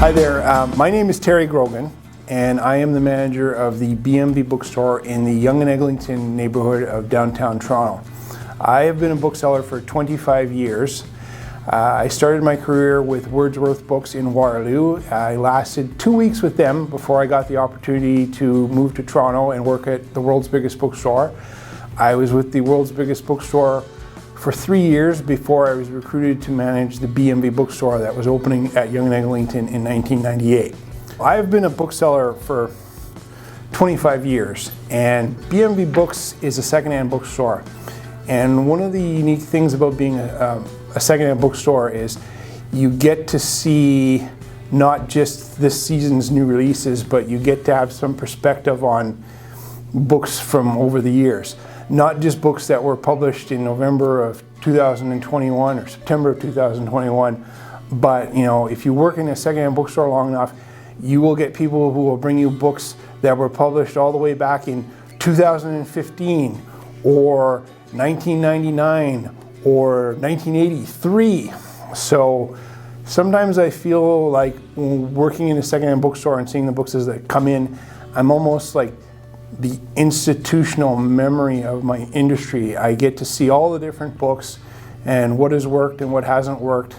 Hi there, my name is Terry Grogan and I am the manager of the BMV bookstore in the Yonge and Eglinton neighborhood of downtown Toronto. I have been a bookseller for 25 years. I started my career with Wordsworth Books in Waterloo. I lasted 2 weeks with them before I got the opportunity to move to Toronto and work at the world's biggest bookstore. I was with the world's biggest bookstore for 3 years before I was recruited to manage the BMV bookstore that was opening at Yonge and Eglinton in 1998. I have been a bookseller for 25 years, and BMV Books is a secondhand bookstore. And one of the unique things about being a secondhand bookstore is you get to see not just this season's new releases, but you get to have some perspective on books from over the years. Not just books that were published in November of 2021 or September of 2021, but if you work in a secondhand bookstore long enough, you will get people who will bring you books that were published all the way back in 2015 or 1999 or 1983. So sometimes I feel like working in a secondhand bookstore and seeing the books as they come in, I'm almost like the institutional memory of my industry. I get to see all the different books and what has worked and what hasn't worked.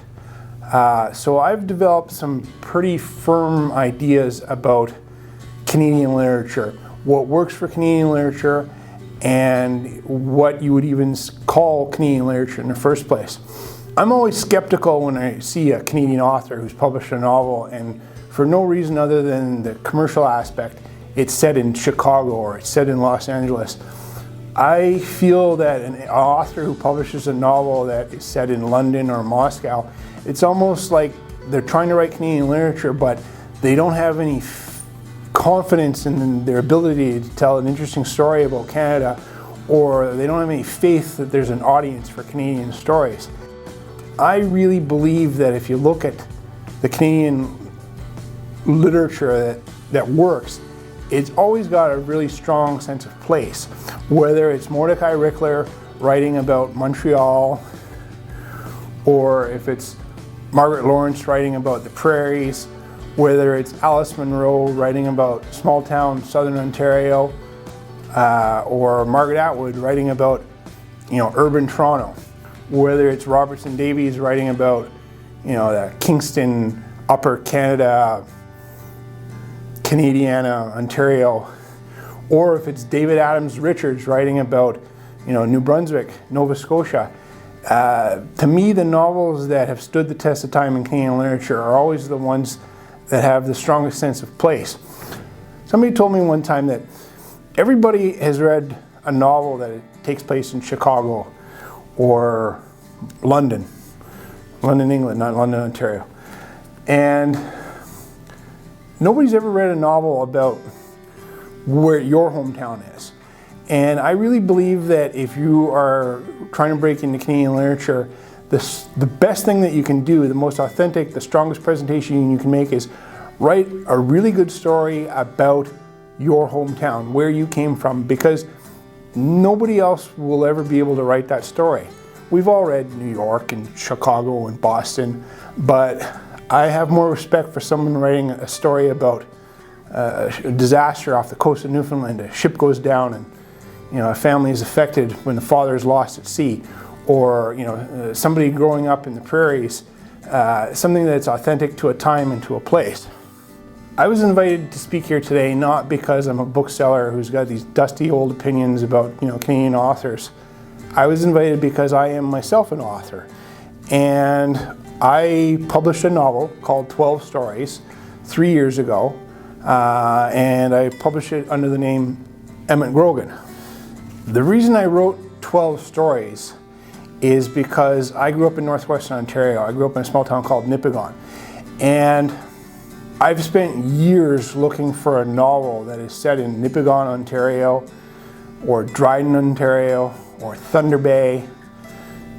So I've developed some pretty firm ideas about Canadian literature, what works for Canadian literature, and what you would even call Canadian literature in the first place. I'm always skeptical when I see a Canadian author who's published a novel and for no reason other than the commercial aspect, it's set in Chicago or it's set in Los Angeles. I feel that an author who publishes a novel that is set in London or Moscow, it's almost like they're trying to write Canadian literature, but they don't have any confidence in their ability to tell an interesting story about Canada, or they don't have any faith that there's an audience for Canadian stories. I really believe that if you look at the Canadian literature that works, it's always got a really strong sense of place. Whether it's Mordecai Rickler writing about Montreal, or if it's Margaret Lawrence writing about the prairies, whether it's Alice Munro writing about small town southern Ontario, or Margaret Atwood writing about urban Toronto, whether it's Robertson Davies writing about the Kingston, Upper Canada, Canadiana, Ontario, or if it's David Adams Richards writing about New Brunswick, Nova Scotia. To me, the novels that have stood the test of time in Canadian literature are always the ones that have the strongest sense of place. Somebody told me one time that everybody has read a novel that takes place in Chicago or London, England, not London, Ontario. And nobody's ever read a novel about where your hometown is. And I really believe that if you are trying to break into Canadian literature, the best thing that you can do, the most authentic, the strongest presentation you can make is write a really good story about your hometown, where you came from, because nobody else will ever be able to write that story. We've all read New York and Chicago and Boston, but I have more respect for someone writing a story about a disaster off the coast of Newfoundland. A ship goes down and a family is affected when the father is lost at sea, or somebody growing up in the prairies, something that's authentic to a time and to a place. I was invited to speak here today not because I'm a bookseller who's got these dusty old opinions about Canadian authors. I was invited because I am myself an author, and I published a novel called 12 Stories 3 years ago, and I published it under the name Emmett Grogan. The reason I wrote 12 stories is because I grew up in northwestern Ontario. I grew up in a small town called Nipigon, and I've spent years looking for a novel that is set in Nipigon, Ontario, or Dryden, Ontario, or Thunder Bay,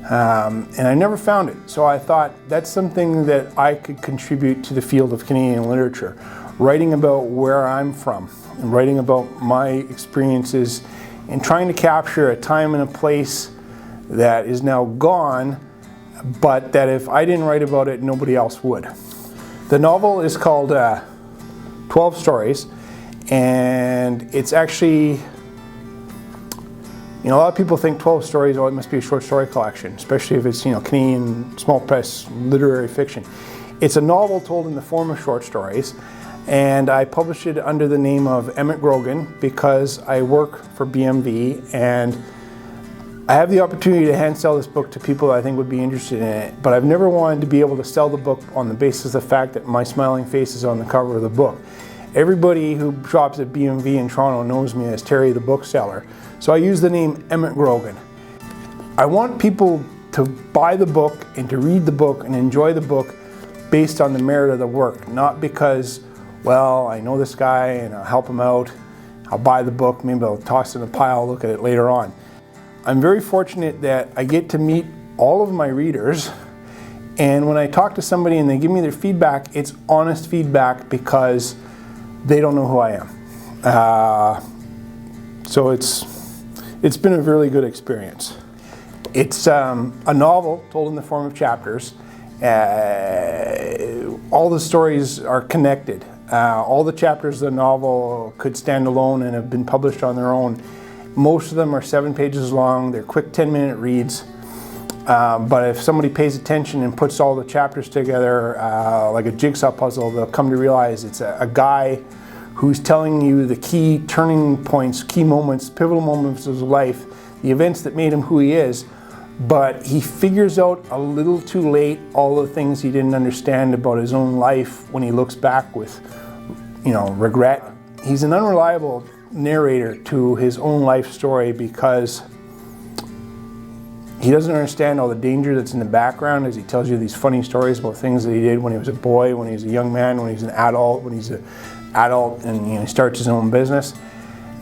and I never found it. So I thought that's something that I could contribute to the field of Canadian literature, writing about where I'm from and writing about my experiences and trying to capture a time and a place that is now gone, but that if I didn't write about it, nobody else would. The novel is called 12 Stories, and it's actually, a lot of people think 12 stories, oh, it must be a short story collection, especially if it's, Canadian small press literary fiction. It's a novel told in the form of short stories, and I published it under the name of Emmett Grogan because I work for BMV, and I have the opportunity to hand sell this book to people that I think would be interested in it, but I've never wanted to be able to sell the book on the basis of the fact that my smiling face is on the cover of the book. Everybody who shops at BMV in Toronto knows me as Terry the bookseller, so I use the name Emmett Grogan. I want people to buy the book and to read the book and enjoy the book based on the merit of the work, not because, well, I know this guy and I'll help him out, I'll buy the book, maybe I'll toss it in a pile, look at it later on. I'm very fortunate that I get to meet all of my readers, and when I talk to somebody and they give me their feedback, it's honest feedback because they don't know who I am. So it's been a really good experience. It's a novel told in the form of chapters. All the stories are connected. All the chapters of the novel could stand alone and have been published on their own. Most of them are 7 pages long. They're quick 10-minute reads. But if somebody pays attention and puts all the chapters together like a jigsaw puzzle, they'll come to realize it's a guy who's telling you the key turning points, key moments, pivotal moments of his life, the events that made him who he is. But he figures out a little too late all the things he didn't understand about his own life when he looks back with, regret. He's an unreliable narrator to his own life story because he doesn't understand all the danger that's in the background as he tells you these funny stories about things that he did when he was a boy, when he was a young man, when he's an adult, when he's an adult and he starts his own business.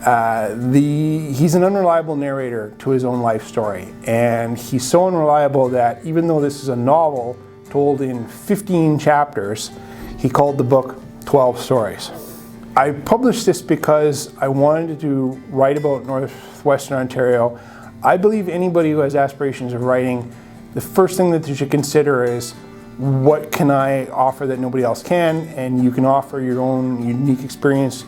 He's an unreliable narrator to his own life story, and he's so unreliable that even though this is a novel told in 15 chapters, he called the book 12 Stories. I published this because I wanted to write about Northwestern Ontario. I believe anybody who has aspirations of writing, the first thing that you should consider is, what can I offer that nobody else can? And you can offer your own unique experience.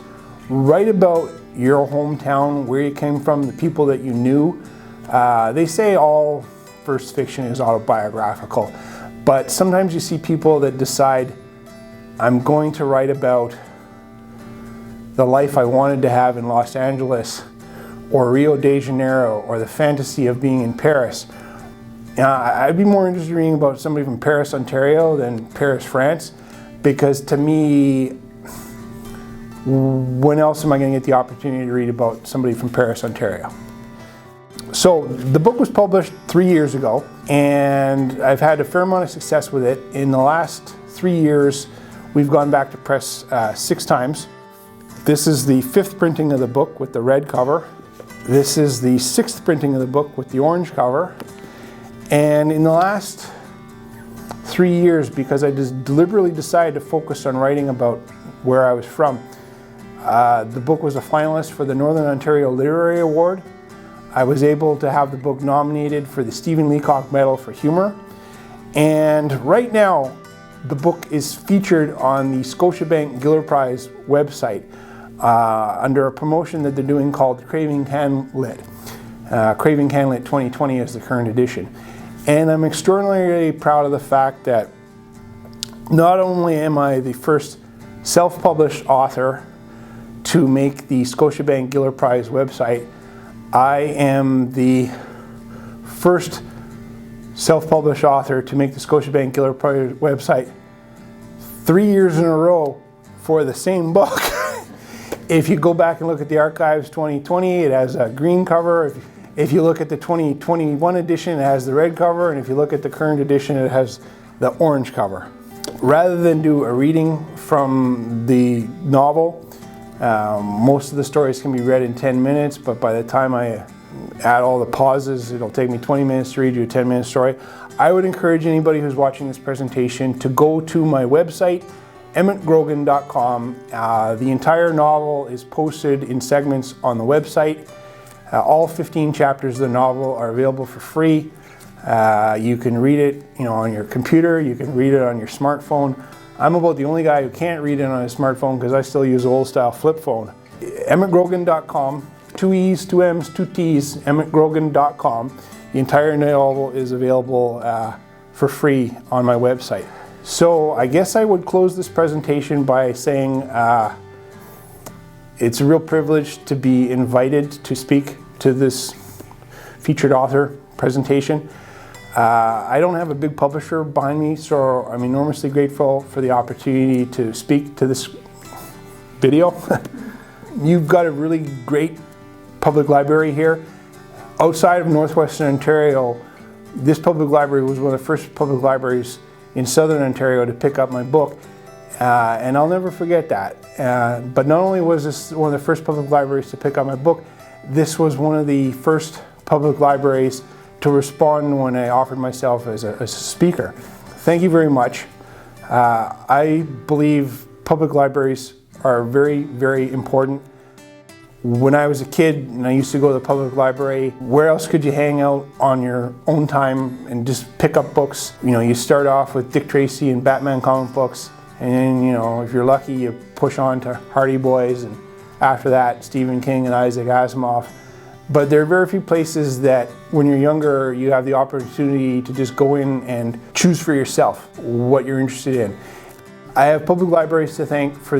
Write about your hometown, where you came from, the people that you knew. They say all first fiction is autobiographical, but sometimes you see people that decide, I'm going to write about the life I wanted to have in Los Angeles or Rio de Janeiro or the fantasy of being in Paris. I'd be more interested in reading about somebody from Paris, Ontario than Paris, France, because to me, when else am I going to get the opportunity to read about somebody from Paris, Ontario? So the book was published 3 years ago, and I've had a fair amount of success with it. In the last 3 years, we've gone back to press 6 times. This is the 5th printing of the book with the red cover. This is the 6th printing of the book with the orange cover. And in the last 3 years, because I just deliberately decided to focus on writing about where I was from, the book was a finalist for the Northern Ontario Literary Award. I was able to have the book nominated for the Stephen Leacock Medal for Humour. And right now, the book is featured on the Scotiabank Giller Prize website under a promotion that they're doing called Craving Canlit. Craving Canlit 2020 is the current edition. And I'm extraordinarily proud of the fact that not only am I the first self-published author to make the Scotiabank Giller Prize website, I am the first self-published author to make the Scotiabank Giller Prize website 3 years in a row for the same book. If you go back and look at the Archives 2020, it has a green cover. If you look at the 2021 edition, it has the red cover. And if you look at the current edition, it has the orange cover. Rather than do a reading from the novel, most of the stories can be read in 10 minutes, but by the time I add all the pauses, it'll take me 20 minutes to read you a 10-minute story. I would encourage anybody who's watching this presentation to go to my website, emmettgrogan.com. The entire novel is posted in segments on the website. All 15 chapters of the novel are available for free. You can read it, on your computer. You can read it on your smartphone. I'm about the only guy who can't read it on a smartphone because I still use old style flip phone. EmmettGrogan.com, 2 E's, 2 M's, 2 T's, EmmettGrogan.com. The entire novel is available for free on my website. So I guess I would close this presentation by saying it's a real privilege to be invited to speak to this featured author presentation. I don't have a big publisher behind me, so I'm enormously grateful for the opportunity to speak to this video. You've got a really great public library here. Outside of Northwestern Ontario, this public library was one of the first public libraries in Southern Ontario to pick up my book, and I'll never forget that. But not only was this one of the first public libraries to pick up my book, this was one of the first public libraries to respond when I offered myself as a speaker. Thank you very much. I believe public libraries are very, very important. When I was a kid and I used to go to the public library, where else could you hang out on your own time and just pick up books? You know, you start off with Dick Tracy and Batman comic books, and then, you know, if you're lucky, you push on to Hardy Boys, and after that, Stephen King and Isaac Asimov. But there are very few places that when you're younger, you have the opportunity to just go in and choose for yourself what you're interested in. I have public libraries to thank for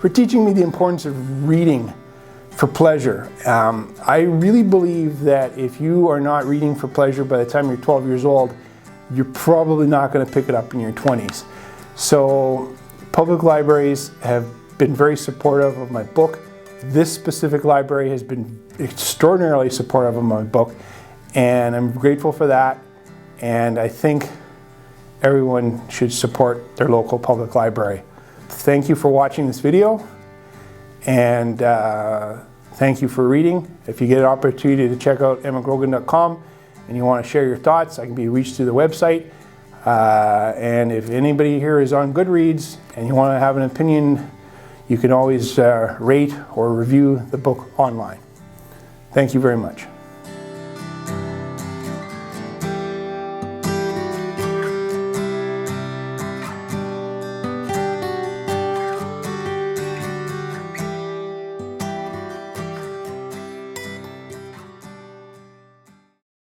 teaching me the importance of reading for pleasure. I really believe that if you are not reading for pleasure by the time you're 12 years old, you're probably not going to pick it up in your 20s. So public libraries have been very supportive of my book. This specific library has been extraordinarily supportive of my book, and I'm grateful for that, and I think everyone should support their local public library. Thank you for watching this video, and thank you for reading. If you get an opportunity to check out EmmettGrogan.com and you want to share your thoughts, I can be reached through the website. And if anybody here is on Goodreads and you want to have an opinion, you can always rate or review the book online. Thank you very much.